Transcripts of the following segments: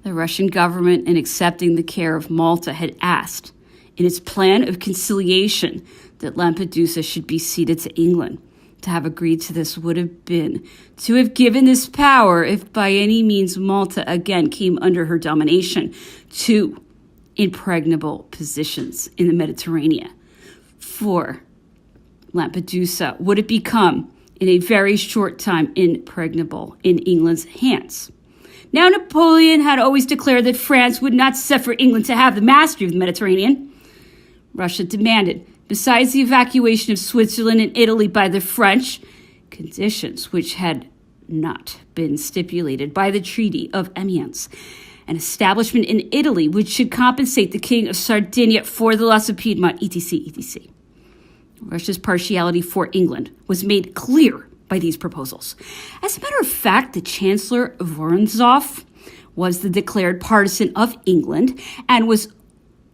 The Russian government, in accepting the care of Malta, had asked, in its plan of conciliation, that Lampedusa should be ceded to England. To have agreed to this would have been to have given this power, if by any means Malta again came under her domination, to impregnable positions in the Mediterranean. For Lampedusa would have become, in a very short time, impregnable in England's hands. Now, Napoleon had always declared that France would not suffer England to have the mastery of the Mediterranean. Russia demanded, besides the evacuation of Switzerland and Italy by the French, conditions which had not been stipulated by the Treaty of Amiens, an establishment in Italy which should compensate the King of Sardinia for the loss of Piedmont, etc., etc. Russia's partiality for England was made clear by these proposals. As a matter of fact, the Chancellor Vorontsov was the declared partisan of England and was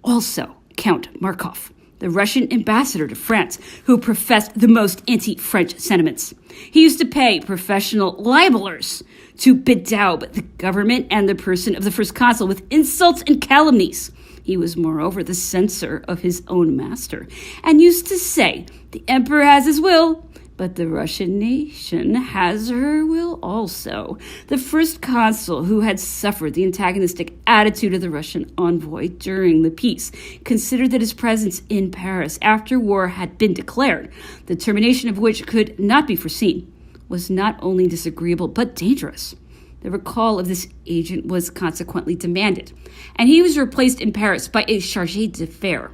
also Count Markov, the Russian ambassador to France, who professed the most anti-French sentiments. He used to pay professional libelers to bedaub the government and the person of the first consul with insults and calumnies. He was, moreover, the censor of his own master, and used to say, "The emperor has his will, but the Russian nation has her will also." The first consul, who had suffered the antagonistic attitude of the Russian envoy during the peace, considered that his presence in Paris after war had been declared, the termination of which could not be foreseen, was not only disagreeable but dangerous. The recall of this agent was consequently demanded, and he was replaced in Paris by a chargé d'affaires.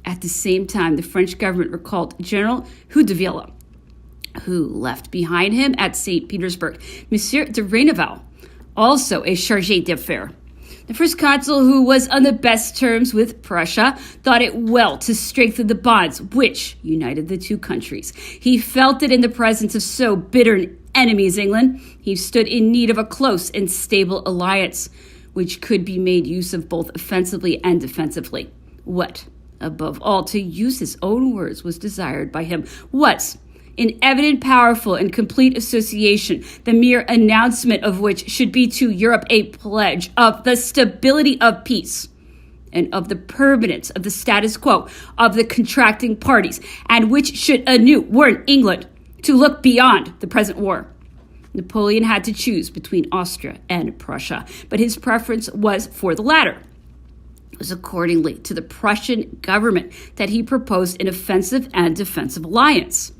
At the same time, the French government recalled General Houdeville, who left behind him at St. Petersburg Monsieur de Méneval, also a chargé d'affaires. The first consul, who was on the best terms with Prussia, thought it well to strengthen the bonds which united the two countries. He felt that in the presence of so bitter an enemy as England, he stood in need of a close and stable alliance, which could be made use of both offensively and defensively. What, above all, to use his own words, was desired by him was in evident, powerful, and complete association, the mere announcement of which should be to Europe a pledge of the stability of peace and of the permanence of the status quo of the contracting parties, and which should anew warn England to look beyond the present war. Napoleon had to choose between Austria and Prussia, but his preference was for the latter. It was accordingly to the Prussian government that he proposed an offensive and defensive alliance.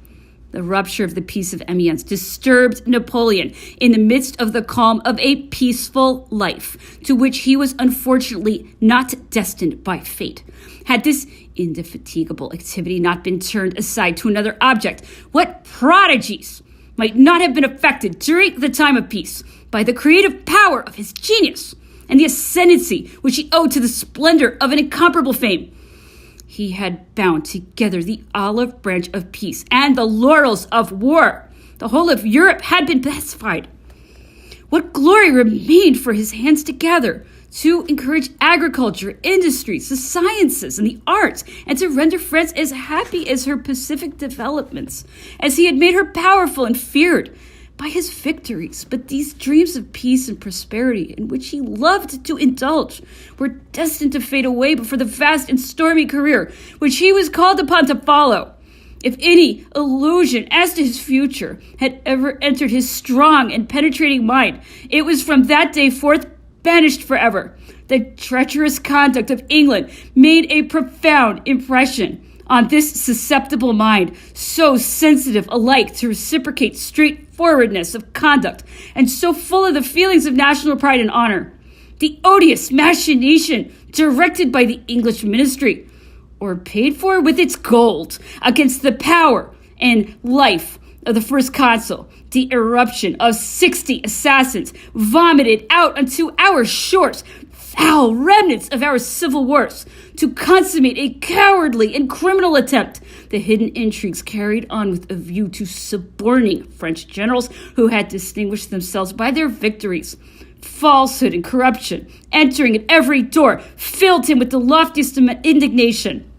The rupture of the Peace of Amiens disturbed Napoleon in the midst of the calm of a peaceful life, to which he was unfortunately not destined by fate. Had this indefatigable activity not been turned aside to another object, what prodigies might not have been effected during the time of peace by the creative power of his genius and the ascendancy which he owed to the splendor of an incomparable fame. He had bound together the olive branch of peace and the laurels of war. The whole of Europe had been pacified. What glory remained for his hands together to encourage agriculture, industries, the sciences, and the arts, and to render France as happy as her pacific developments, as he had made her powerful and feared by his victories. But these dreams of peace and prosperity in which he loved to indulge were destined to fade away before the vast and stormy career which he was called upon to follow. If any illusion as to his future had ever entered his strong and penetrating mind, it was from that day forth banished forever. The treacherous conduct of England made a profound impression on this susceptible mind, so sensitive alike to reciprocate straightforwardness of conduct and so full of the feelings of national pride and honor. The odious machination directed by the English ministry, or paid for with its gold, against the power and life of the first consul, the eruption of 60 assassins vomited out onto our shores foul remnants of our civil wars, to consummate a cowardly and criminal attempt, the hidden intrigues carried on with a view to suborning French generals who had distinguished themselves by their victories. Falsehood and corruption, entering at every door, filled him with the loftiest indignation.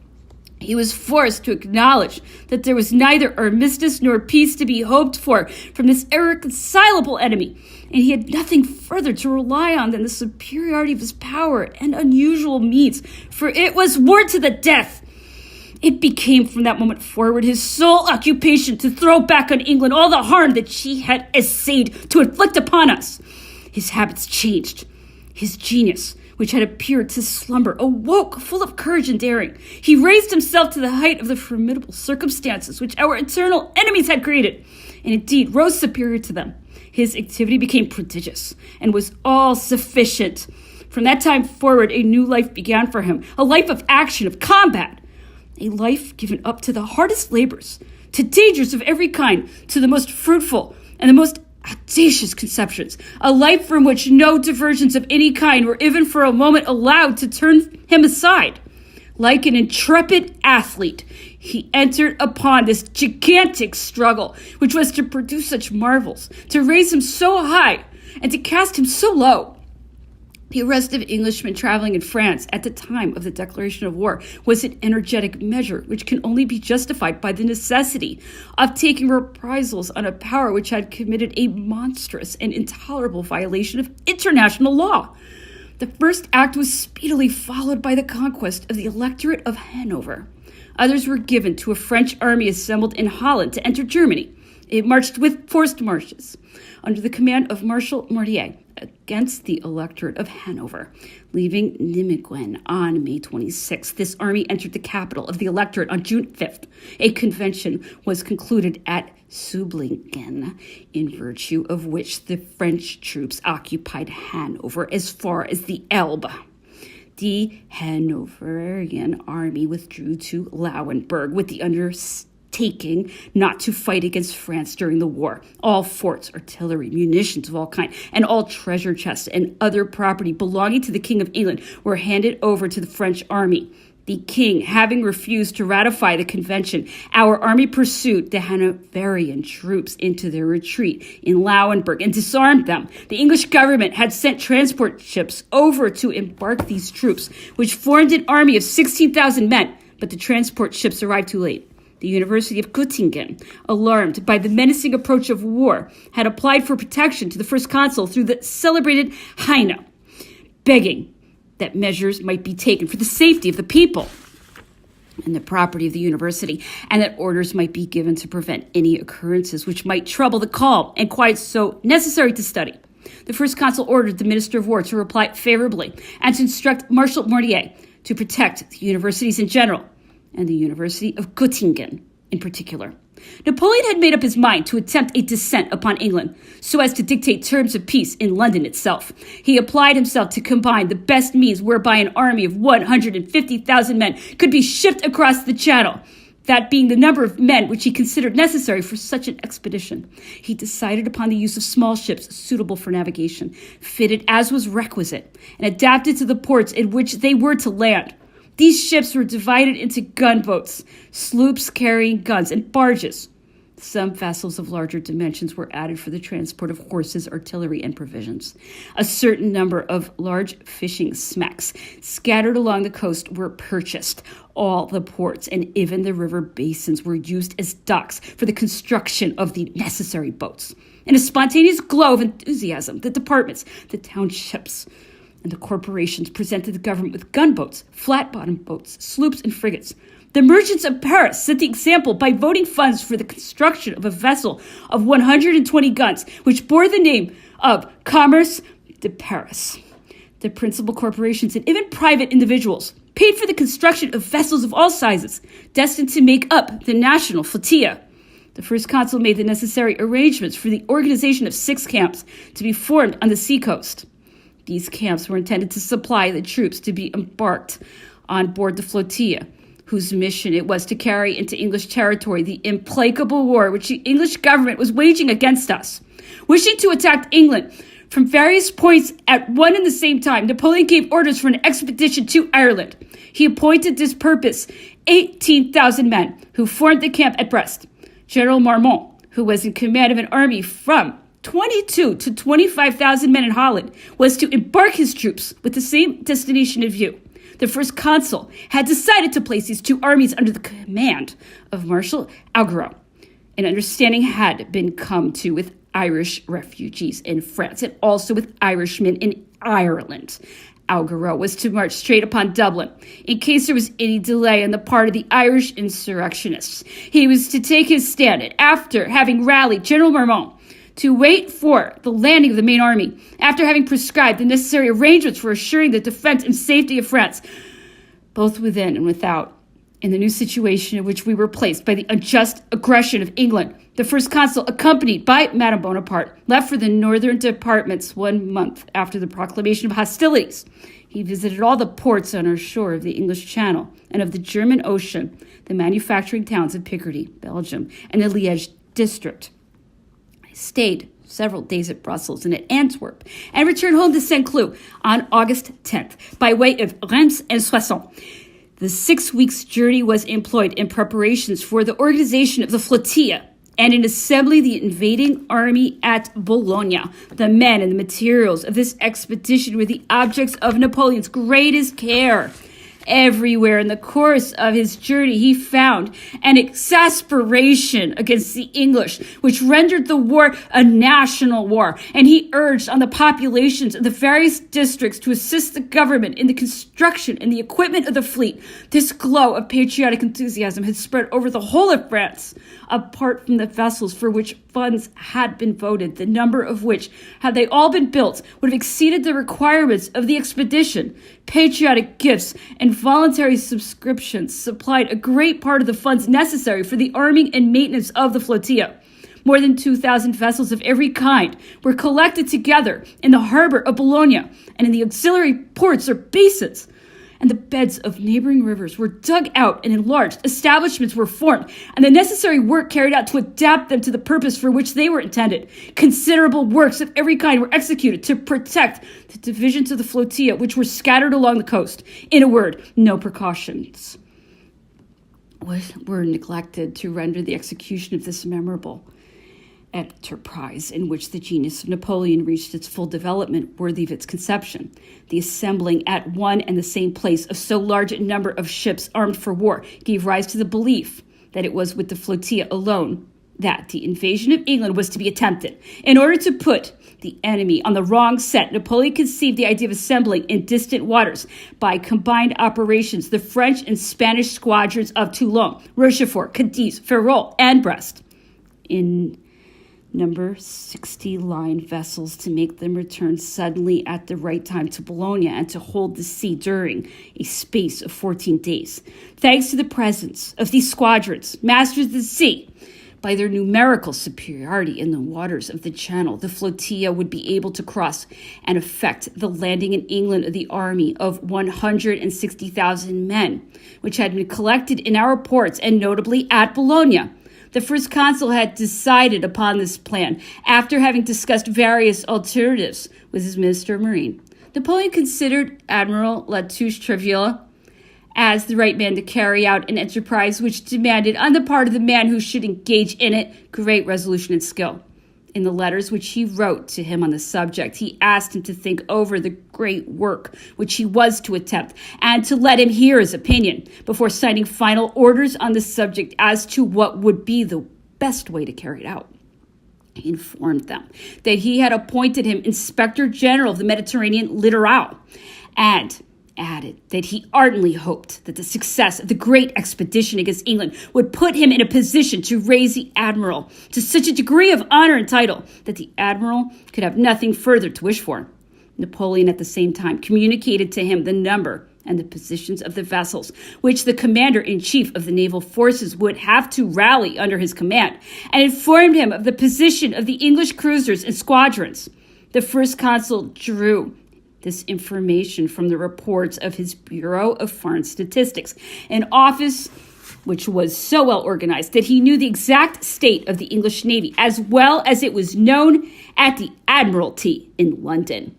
He was forced to acknowledge that there was neither armistice nor peace to be hoped for from this irreconcilable enemy, and he had nothing further to rely on than the superiority of his power and unusual means, for it was war to the death. It became from that moment forward his sole occupation to throw back on England all the harm that she had essayed to inflict upon us. His habits changed. His genius, which had appeared to slumber, awoke full of courage and daring. He raised himself to the height of the formidable circumstances which our eternal enemies had created, and indeed rose superior to them. His activity became prodigious and was all sufficient. From that time forward, a new life began for him, a life of action, of combat, a life given up to the hardest labors, to dangers of every kind, to the most fruitful and the most audacious conceptions, a life from which no diversions of any kind were even for a moment allowed to turn him aside. Like an intrepid athlete, he entered upon this gigantic struggle, which was to produce such marvels, to raise him so high, and to cast him so low. The arrest of Englishmen traveling in France at the time of the declaration of war was an energetic measure which can only be justified by the necessity of taking reprisals on a power which had committed a monstrous and intolerable violation of international law. The first act was speedily followed by the conquest of the electorate of Hanover. Others were given to a French army assembled in Holland to enter Germany. It marched with forced marches under the command of Marshal Mortier against the electorate of Hanover. Leaving Nimeguen on May 26th, this army entered the capital of the electorate on June 5th. A convention was concluded at Sublingen, in virtue of which the French troops occupied Hanover as far as the Elbe. The Hanoverian army withdrew to Lauenburg with the undertaking not to fight against France during the war. All forts, artillery, munitions of all kinds, and all treasure chests and other property belonging to the King of England were handed over to the French army. The king, having refused to ratify the convention, our army pursued the Hanoverian troops into their retreat in Lauenburg and disarmed them. The English government had sent transport ships over to embark these troops, which formed an army of 16,000 men, but the transport ships arrived too late. The University of Göttingen, alarmed by the menacing approach of war, had applied for protection to the first consul through the celebrated Heine, begging that measures might be taken for the safety of the people and the property of the university, and that orders might be given to prevent any occurrences which might trouble the calm and quiet so necessary to study. The first consul ordered the minister of war to reply favorably and to instruct Marshal Mortier to protect the universities in general and the University of Göttingen in particular. Napoleon had made up his mind to attempt a descent upon England so as to dictate terms of peace in London itself. He applied himself to combine the best means whereby an army of 150,000 men could be shipped across the Channel, that being the number of men which he considered necessary for such an expedition. He decided upon the use of small ships suitable for navigation, fitted as was requisite, and adapted to the ports in which they were to land. These ships were divided into gunboats, sloops carrying guns, and barges. Some vessels of larger dimensions were added for the transport of horses, artillery, and provisions. A certain number of large fishing smacks scattered along the coast were purchased. All the ports and even the river basins were used as docks for the construction of the necessary boats. In a spontaneous glow of enthusiasm, the departments, the townships, and the corporations presented the government with gunboats, flat-bottomed boats, sloops, and frigates. The merchants of Paris set the example by voting funds for the construction of a vessel of 120 guns, which bore the name of Commerce de Paris. The principal corporations and even private individuals paid for the construction of vessels of all sizes, destined to make up the national flotilla. The first consul made the necessary arrangements for the organization of 6 camps to be formed on the seacoast. These camps were intended to supply the troops to be embarked on board the flotilla, whose mission it was to carry into English territory the implacable war which the English government was waging against us. Wishing to attack England from various points at one and the same time, Napoleon gave orders for an expedition to Ireland. He appointed this purpose 18,000 men, who formed the camp at Brest. General Marmont, who was in command of an army from 22 to 25,000 men in Holland, was to embark his troops with the same destination in view, the first consul had decided to place these two armies under the command of Marshal Augereau. An understanding had been come to with Irish refugees in France and also with Irishmen in Ireland. Augereau was to march straight upon Dublin in case there was any delay on the part of the Irish insurrectionists. He was to take his stand, and after having rallied General Marmont, to wait for the landing of the main army, after having prescribed the necessary arrangements for assuring the defense and safety of France, both within and without, in the new situation in which we were placed by the unjust aggression of England. The first consul, accompanied by Madame Bonaparte, left for the northern departments 1 month after the proclamation of hostilities. He visited all the ports on our shore of the English Channel and of the German Ocean, the manufacturing towns of Picardy, Belgium, and the Liège district. I stayed several days at Brussels and at Antwerp, and returned home to St. Cloud on August 10th by way of Reims and Soissons. The 6 weeks' journey was employed in preparations for the organization of the flotilla and in assembling the invading army at Bologna. The men and the materials of this expedition were the objects of Napoleon's greatest care. Everywhere in the course of his journey, he found an exasperation against the English, which rendered the war a national war, and he urged on the populations of the various districts to assist the government in the construction and the equipment of the fleet. This glow of patriotic enthusiasm had spread over the whole of France. Apart from the vessels for which funds had been voted, the number of which, had they all been built, would have exceeded the requirements of the expedition. Patriotic gifts and voluntary subscriptions supplied a great part of the funds necessary for the arming and maintenance of the flotilla. More than 2,000 vessels of every kind were collected together in the harbor of Bologna and in the auxiliary ports or basins, and the beds of neighboring rivers were dug out and enlarged. Establishments were formed, and the necessary work carried out to adapt them to the purpose for which they were intended. Considerable works of every kind were executed to protect the divisions of the flotilla which were scattered along the coast. In a word, no precautions were neglected to render the execution of this memorable enterprise, in which the genius of Napoleon reached its full development, worthy of its conception. The assembling at one and the same place of so large a number of ships armed for war gave rise to the belief that it was with the flotilla alone that the invasion of England was to be attempted. In order to put the enemy on the wrong scent, Napoleon conceived the idea of assembling in distant waters by combined operations the French and Spanish squadrons of Toulon, Rochefort, Cadiz, Ferrol, and Brest in number 60 line vessels, to make them return suddenly at the right time to Bologna and to hold the sea during a space of 14 days. Thanks to the presence of these squadrons, masters of the sea, by their numerical superiority in the waters of the Channel, the flotilla would be able to cross and effect the landing in England of the army of 160,000 men, which had been collected in our ports and notably at Bologna. The first consul had decided upon this plan after having discussed various alternatives with his minister of marine. Napoleon considered Admiral Latouche-Treville as the right man to carry out an enterprise which demanded, on the part of the man who should engage in it, great resolution and skill. In the letters which he wrote to him on the subject, he asked him to think over the great work which he was to attempt and to let him hear his opinion before signing final orders on the subject as to what would be the best way to carry it out. He informed them that he had appointed him Inspector General of the Mediterranean Littoral, and added that he ardently hoped that the success of the great expedition against England would put him in a position to raise the admiral to such a degree of honor and title that the admiral could have nothing further to wish for. Napoleon at the same time communicated to him the number and the positions of the vessels which the commander-in-chief of the naval forces would have to rally under his command, and informed him of the position of the English cruisers and squadrons. The first consul drew this information from the reports of his Bureau of Foreign Statistics, an office which was so well organized that he knew the exact state of the English Navy as well as it was known at the Admiralty in London.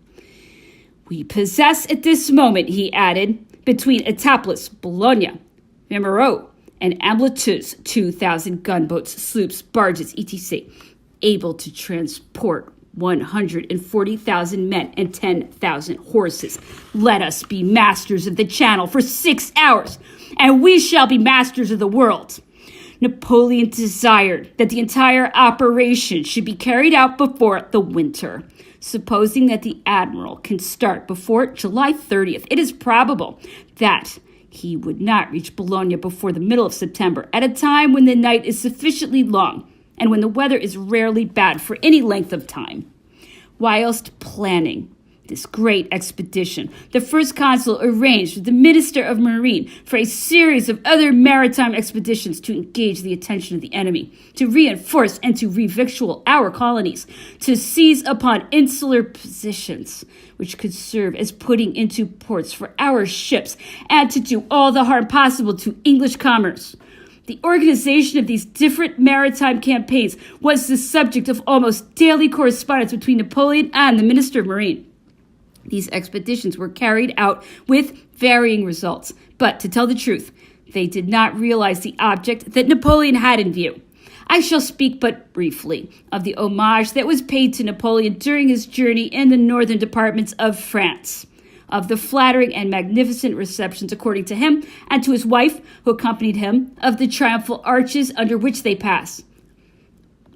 We possess at this moment, he added, between Etaples, Bologna, Memoirs, and Ambleteuse, 2,000 gunboats, sloops, barges, etc., able to transport 140,000 men and 10,000 horses. Let us be masters of the Channel for 6 hours, and we shall be masters of the world. Napoleon desired that the entire operation should be carried out before the winter. Supposing that the admiral can start before July 30th, it is probable that he would not reach Bologna before the middle of September, at a time when the night is sufficiently long and when the weather is rarely bad for any length of time. Whilst planning this great expedition, the first consul arranged with the Minister of Marine for a series of other maritime expeditions to engage the attention of the enemy, to reinforce and to revictual our colonies, to seize upon insular positions which could serve as putting into ports for our ships, and to do all the harm possible to English commerce. The organization of these different maritime campaigns was the subject of almost daily correspondence between Napoleon and the Minister of Marine. These expeditions were carried out with varying results, but to tell the truth, they did not realize the object that Napoleon had in view. I shall speak but briefly of the homage that was paid to Napoleon during his journey in the northern departments of France, of the flattering and magnificent receptions according to him and to his wife who accompanied him, of the triumphal arches under which they pass,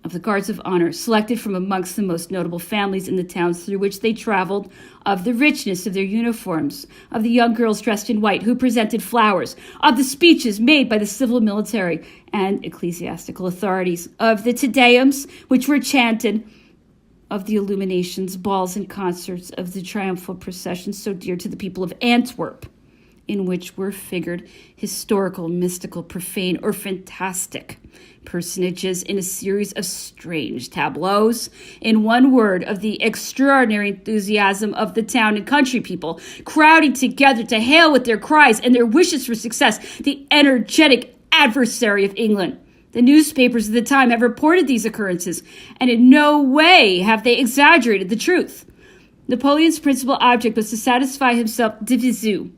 of the guards of honor selected from amongst the most notable families in the towns through which they traveled, of the richness of their uniforms, of the young girls dressed in white who presented flowers, of the speeches made by the civil, military, and ecclesiastical authorities, of the Te Deums which were chanted, of the illuminations, balls, and concerts, of the triumphal processions so dear to the people of Antwerp, in which were figured historical, mystical, profane, or fantastic personages in a series of strange tableaus. In one word, of the extraordinary enthusiasm of the town and country people, crowding together to hail with their cries and their wishes for success the energetic adversary of England. The newspapers of the time have reported these occurrences, and in no way have they exaggerated the truth. Napoleon's principal object was to satisfy himself de visu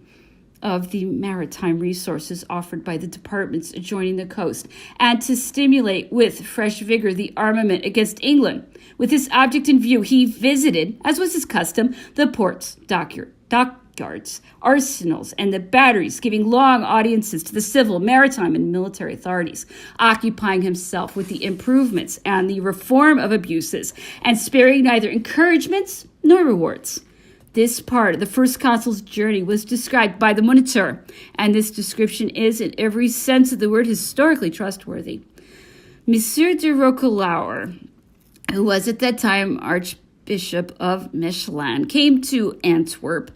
of the maritime resources offered by the departments adjoining the coast, and to stimulate with fresh vigor the armament against England. With this object in view, he visited, as was his custom, the ports, dockyards, arsenals, and the batteries, giving long audiences to the civil, maritime, and military authorities, occupying himself with the improvements and the reform of abuses, and sparing neither encouragements nor rewards. This part of the first consul's journey was described by the Moniteur, and this description is, in every sense of the word, historically trustworthy. Monsieur de Roquelaure, who was at that time Archbishop of Méneval, came to Antwerp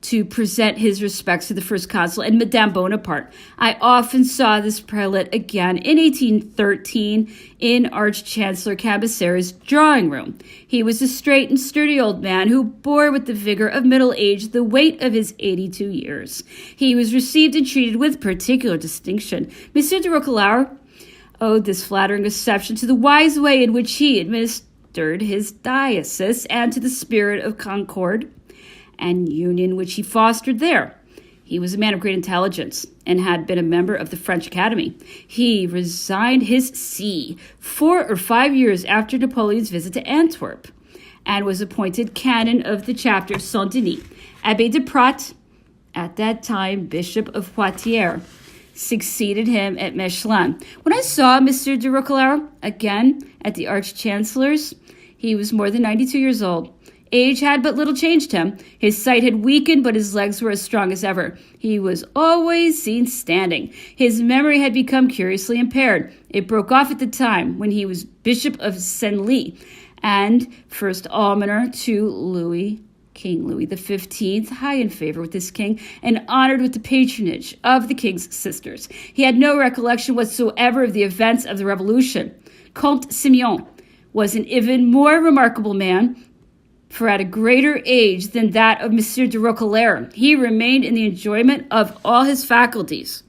to present his respects to the first consul and Madame Bonaparte. I often saw this prelate again in 1813 in Arch-Chancellor Cambacérés's drawing room. He was a straight and sturdy old man who bore with the vigor of middle age the weight of his 82 years. He was received and treated with particular distinction. Monsieur de Roquelaure owed this flattering reception to the wise way in which he administered his diocese and to the spirit of concord and union which he fostered there. He was a man of great intelligence and had been a member of the French Academy. He resigned his see 4 or 5 years after Napoleon's visit to Antwerp and was appointed canon of the chapter of Saint-Denis. Abbé de Prat, at that time Bishop of Poitiers, succeeded him at Mechlin. When I saw Monsieur de Roquelaure again at the Arch-Chancellor's, he was more than 92 years old. Age had but little changed him. His sight had weakened, but his legs were as strong as ever. He was always seen standing. His memory had become curiously impaired. It broke off at the time when he was Bishop of Senlis and first almoner to King Louis XV, high in favor with this king and honored with the patronage of the king's sisters. He had no recollection whatsoever of the events of the Revolution. Comte Simeon was an even more remarkable man, for at a greater age than that of Monsieur de Roquelaure, he remained in the enjoyment of all his faculties.